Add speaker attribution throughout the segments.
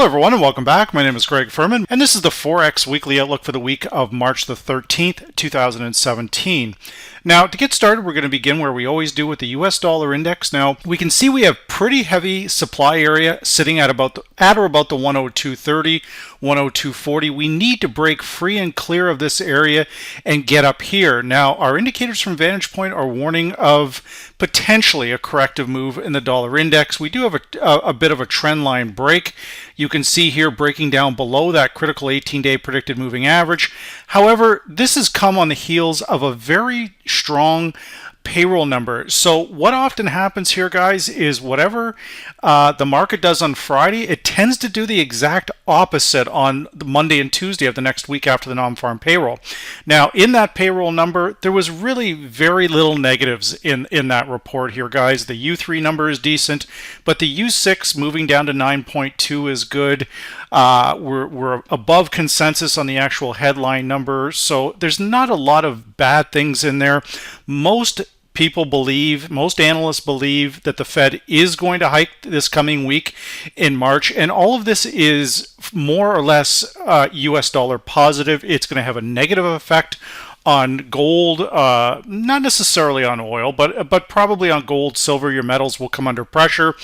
Speaker 1: everyone, and welcome back. My name is Greg Furman, and this is the Forex Weekly Outlook for the week of March the 13th, 2017. Now, to get started, we're going to begin where we always do with the US dollar index. Now, we can see we have pretty heavy supply area sitting at or about the 102.30, 102.40. We need to break free and clear of this area and get up here. Now, our indicators from VantagePoint are warning of potentially a corrective move in the dollar index. We do have a bit of a trend line break. You can see here breaking down below that critical 18-day predicted moving average. However, this has come on the heels of a very strong payroll number. So what often happens here, guys, is whatever the market does on Friday, it tends to do the exact opposite on the Monday and Tuesday of the next week after the non-farm payroll. Now, in that payroll number, there was really very little negatives in that report here, guys. The U3 number is decent, but the U6 moving down to 9.2 is good. We're above consensus on the actual headline number, so there's not a lot of bad things in there. Most analysts believe that the Fed is going to hike this coming week in March, and all of this is more or less US dollar positive. It's going to have a negative effect on gold, not necessarily on oil, but probably on gold, silver. Your metals will come under pressure.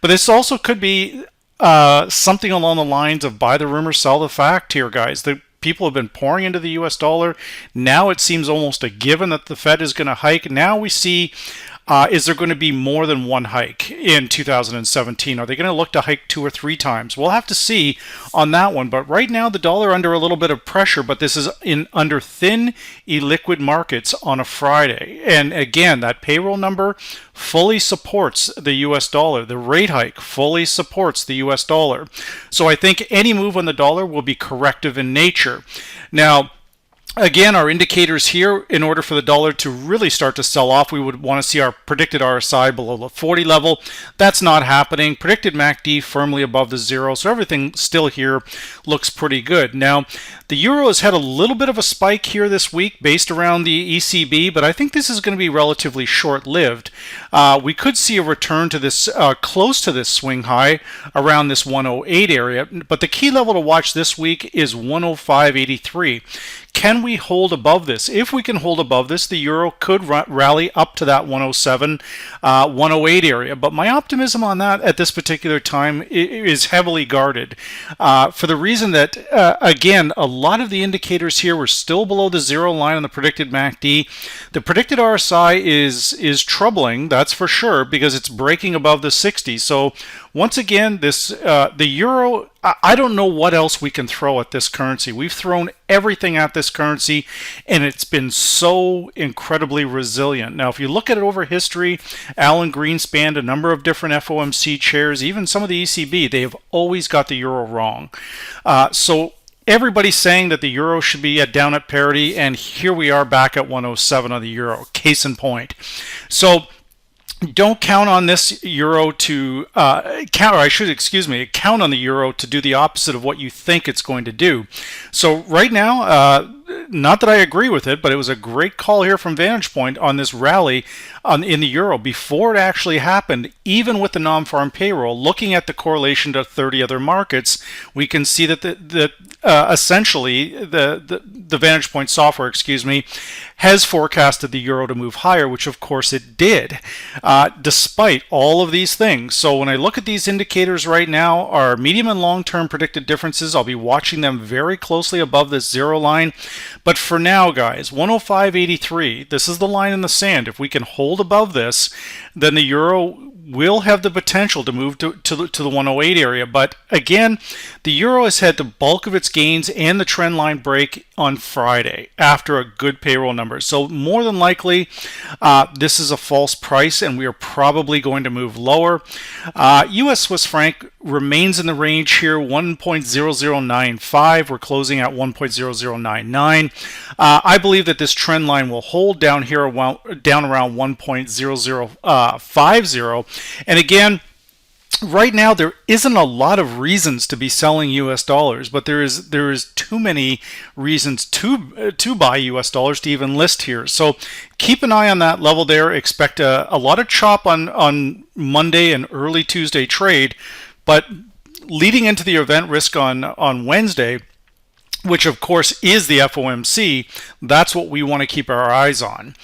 Speaker 1: But this also could be something along the lines of buy the rumor, sell the fact here, guys. The people have been pouring into the US dollar. Now it seems almost a given that the Fed is going to hike. Now we see, is there going to be more than one hike in 2017? Are they going to look to hike 2 or 3 times? We'll have to see on that one. But right now the dollar under a little bit of pressure, but this is under thin, illiquid markets on a Friday. And again, that payroll number fully supports the US dollar. The rate hike fully supports the US dollar. So I think any move on the dollar will be corrective in nature. Now, again, our indicators here, in order for the dollar to really start to sell off, we would want to see our predicted RSI below the 40 level. That's not happening. Predicted MACD firmly above the 0, so everything still here looks pretty good. Now, the euro has had a little bit of a spike here this week based around the ECB, but I think this is going to be relatively short-lived. We could see a return to this close to this swing high around this 108 area, but the key level to watch this week is 105.83. Can we hold above this? If we can hold above this, the euro could rally up to that 107, 108 area. But my optimism on that at this particular time is heavily guarded for the reason that, again, a lot of the indicators here were still below the 0 line on the predicted MACD. The predicted RSI is troubling, that's for sure, because it's breaking above the 60. So once again, the euro, I don't know what else we can throw at this currency. We've thrown everything at this currency, and it's been so incredibly resilient. Now, if you look at it over history, Alan Greenspan, a number of different FOMC chairs, even some of the ECB, they have always got the euro wrong. So everybody's saying that the euro should be down at parity, and here we are back at 107 on the euro, case in point. So don't count on this euro to count on the euro to do the opposite of what you think it's going to do. So right now, not that I agree with it, but it was a great call here from VantagePoint on this rally in the euro before it actually happened. Even with the non-farm payroll, looking at the correlation to 30 other markets, we can see that essentially the VantagePoint software, has forecasted the euro to move higher, which of course it did, despite all of these things. So when I look at these indicators right now, our medium and long-term predicted differences, I'll be watching them very closely above this 0 line. But for now, guys, 105.83, this is the line in the sand. If we can hold above this, then the euro will have the potential to move to the 108 area. But again, the euro has had the bulk of its gains and the trend line break on Friday after a good payroll number. So more than likely, this is a false price, and we are probably going to move lower. US Swiss franc remains in the range here, 1.0095. We're closing at 1.0099. I believe that this trend line will hold down here, down around 1.0050. And again, right now there isn't a lot of reasons to be selling US dollars, but there is too many reasons to buy US dollars to even list here. So keep an eye on that level there. Expect a lot of chop on Monday and early Tuesday trade, but leading into the event risk on Wednesday, which of course is the FOMC, that's what we want to keep our eyes on.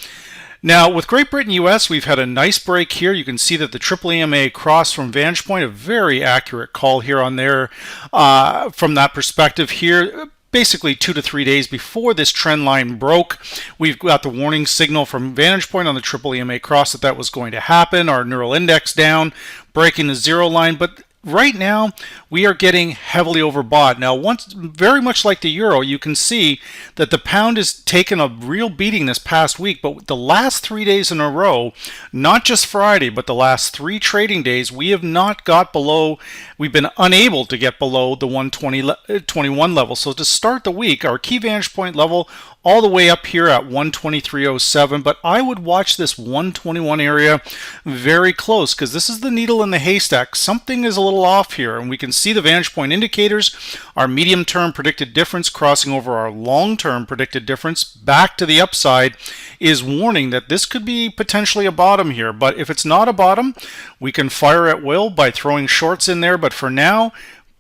Speaker 1: Now, with Great Britain US, we've had a nice break here. You can see that the triple EMA cross from VantagePoint, a very accurate call here on there from that perspective here. Basically 2 to 3 days before this trend line broke, we've got the warning signal from VantagePoint on the triple EMA cross that was going to happen. Our neural index down, breaking the zero line, but right now we are getting heavily overbought. Now, very much like the euro, you can see that the pound has taken a real beating this past week, but the last 3 days in a row, not just Friday, but the last 3 trading days, we have not got below, we've been unable to get below the 120.21 level. So to start the week, our key vantage point level all the way up here at 123.07, but I would watch this 121 area very close because this is the needle in the haystack. Something is a little off here, and we can see the vantage point indicators, our medium-term predicted difference crossing over our long-term predicted difference back to the upside is warning that this could be potentially a bottom here. But if it's not a bottom, we can fire at will by throwing shorts in there. But for now,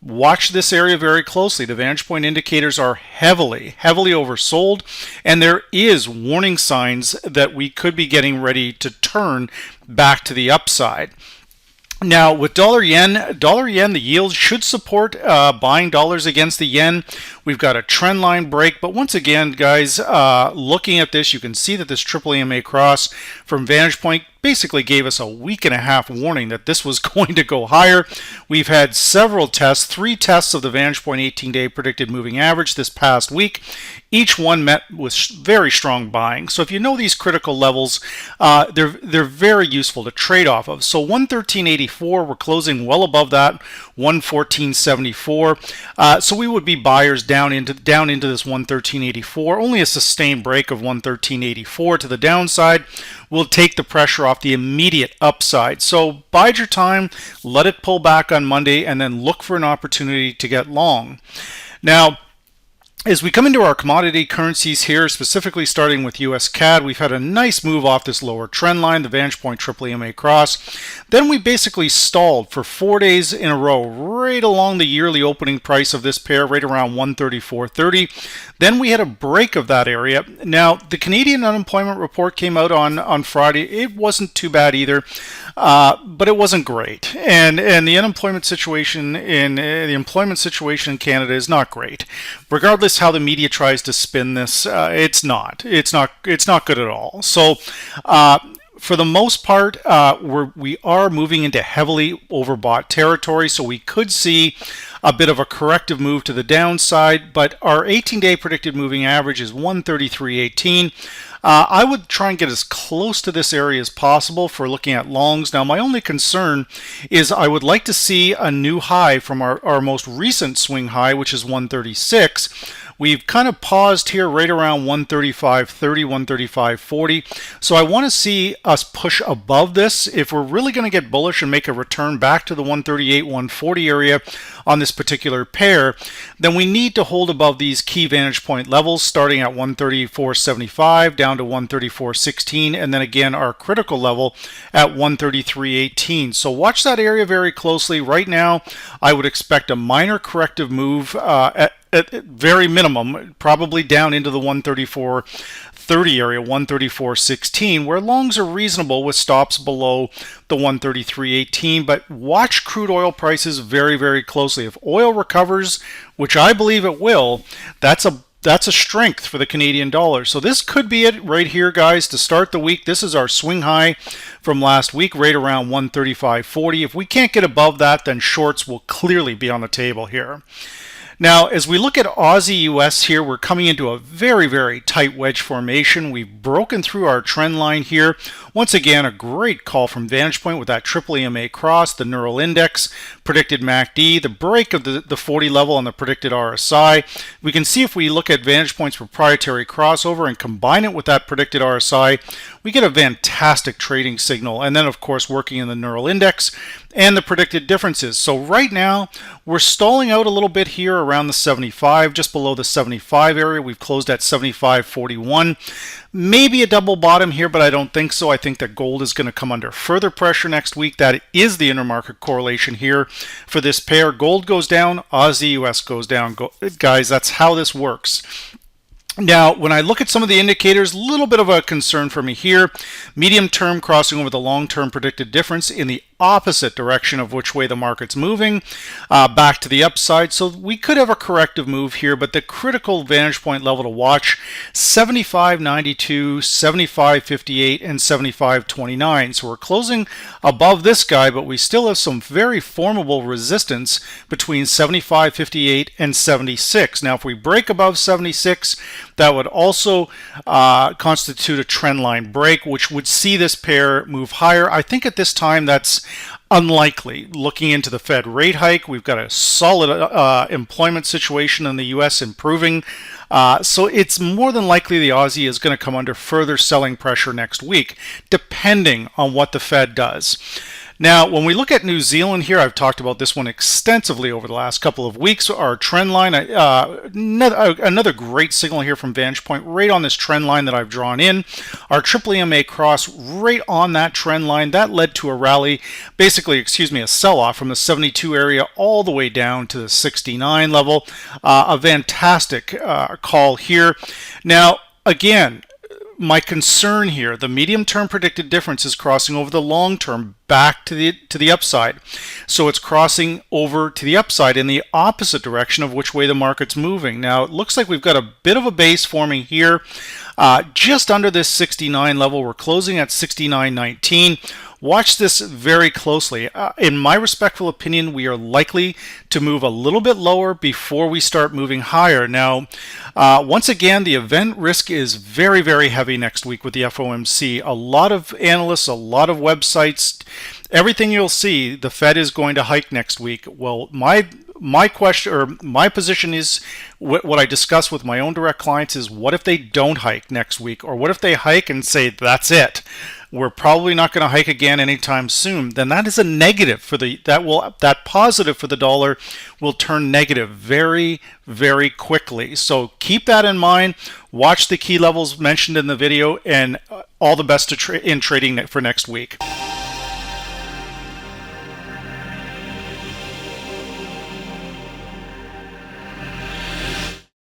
Speaker 1: watch this area very closely. The vantage point indicators are heavily oversold, and there is warning signs that we could be getting ready to turn back to the upside. Now, with dollar yen, the yield should support buying dollars against the yen. We've got a trend line break, but once again, guys, looking at this, you can see that this triple EMA cross from VantagePoint basically gave us a week and a half warning that this was going to go higher. We've had several tests, 3 tests of the VantagePoint 18-day predicted moving average this past week. Each one met with very strong buying. So if you know these critical levels, they're very useful to trade off of. So 113.84, we're closing well above that, 114.74. So we would be buyers down into this 113.84. Only a sustained break of 113.84 to the downside will take the pressure off the immediate upside. So bide your time, let it pull back on Monday, and then look for an opportunity to get long. Now, as we come into our commodity currencies here, specifically starting with USCAD, we've had a nice move off this lower trend line, the VantagePoint triple EMA cross. Then we basically stalled for 4 days in a row, right along the yearly opening price of this pair, right around 134.30. Then we had a break of that area. Now, the Canadian unemployment report came out on Friday. It wasn't too bad either, but it wasn't great. And the unemployment situation in in Canada is not great. Regardless how the media tries to spin this, it's not good at all. So for the most part, we are moving into heavily overbought territory, so we could see a bit of a corrective move to the downside, but our 18-day predicted moving average is 133.18. I would try and get as close to this area as possible for looking at longs. Now, my only concern is I would like to see a new high from our most recent swing high, which is 136. We've kind of paused here right around 135.30, 135.40. So I want to see us push above this. If we're really going to get bullish and make a return back to the 138, 140 area on this particular pair, then we need to hold above these key vantage point levels, starting at 134.75 down to 134.16, and then again our critical level at 133.18. So watch that area very closely. Right now, I would expect a minor corrective move at very minimum, probably down into the 134.30 area, 134.16, where longs are reasonable with stops below the 133.18. But watch crude oil prices very, very closely. If oil recovers, which I believe it will, that's a strength for the Canadian dollar. So this could be it right here, guys, to start the week. This is our swing high from last week, right around 135.40. If we can't get above that, then shorts will clearly be on the table here. Now, as we look at Aussie US here, we're coming into a very, very tight wedge formation. We've broken through our trend line here. Once again, a great call from VantagePoint with that triple EMA cross, the neural index, predicted MACD, the break of the 40 level on the predicted RSI. We can see if we look at VantagePoint's proprietary crossover and combine it with that predicted RSI, we get a fantastic trading signal. And then, of course, working in the neural index and the predicted differences. So right now we're stalling out a little bit here around the 75, just below the 75 area. We've closed at 75.41. Maybe a double bottom here, but I don't think so. I think that gold is going to come under further pressure next week. That is the intermarket correlation here for this pair. Gold goes down, Aussie US goes down. Guys, that's how this works. Now, when I look at some of the indicators, a little bit of a concern for me here. Medium term crossing over the long term predicted difference in the opposite direction of which way the market's moving, back to the upside. So we could have a corrective move here, but the critical vantage point level to watch, 75.92, 75.58, and 75.29. So we're closing above this guy, but we still have some very formidable resistance between 75.58 and 76. Now, if we break above 76, that would also constitute a trend line break, which would see this pair move higher. I think at this time that's unlikely. Looking into the Fed rate hike, we've got a solid employment situation in the US improving. So it's more than likely the Aussie is going to come under further selling pressure next week, depending on what the Fed does. Now, when we look at New Zealand here, I've talked about this one extensively over the last couple of weeks. Our trend line, another great signal here from VantagePoint, right on this trend line that I've drawn in. Our triple EMA cross right on that trend line. That led to a rally, basically, a sell-off from the 72 area all the way down to the 69 level. A fantastic call here. Now, again, my concern here, the medium-term predicted difference is crossing over the long-term back to the upside. So it's crossing over to the upside in the opposite direction of which way the market's moving. Now, it looks like we've got a bit of a base forming here, just under this 69 level. We're closing at 69.19. Watch this very closely. In my respectful opinion, we are likely to move a little bit lower before we start moving higher. Now, once again, the event risk is very, very heavy next week with the FOMC. A lot of analysts, a lot of websites, everything you'll see, the Fed is going to hike next week. Well, my question, or my position is, what I discuss with my own direct clients is, what if they don't hike next week? Or what if they hike and say, that's it? We're probably not going to hike again anytime soon. Then that is a negative for that positive for the dollar will turn negative very, very quickly. So keep that in mind. Watch the key levels mentioned in the video, and all the best in trading for next week.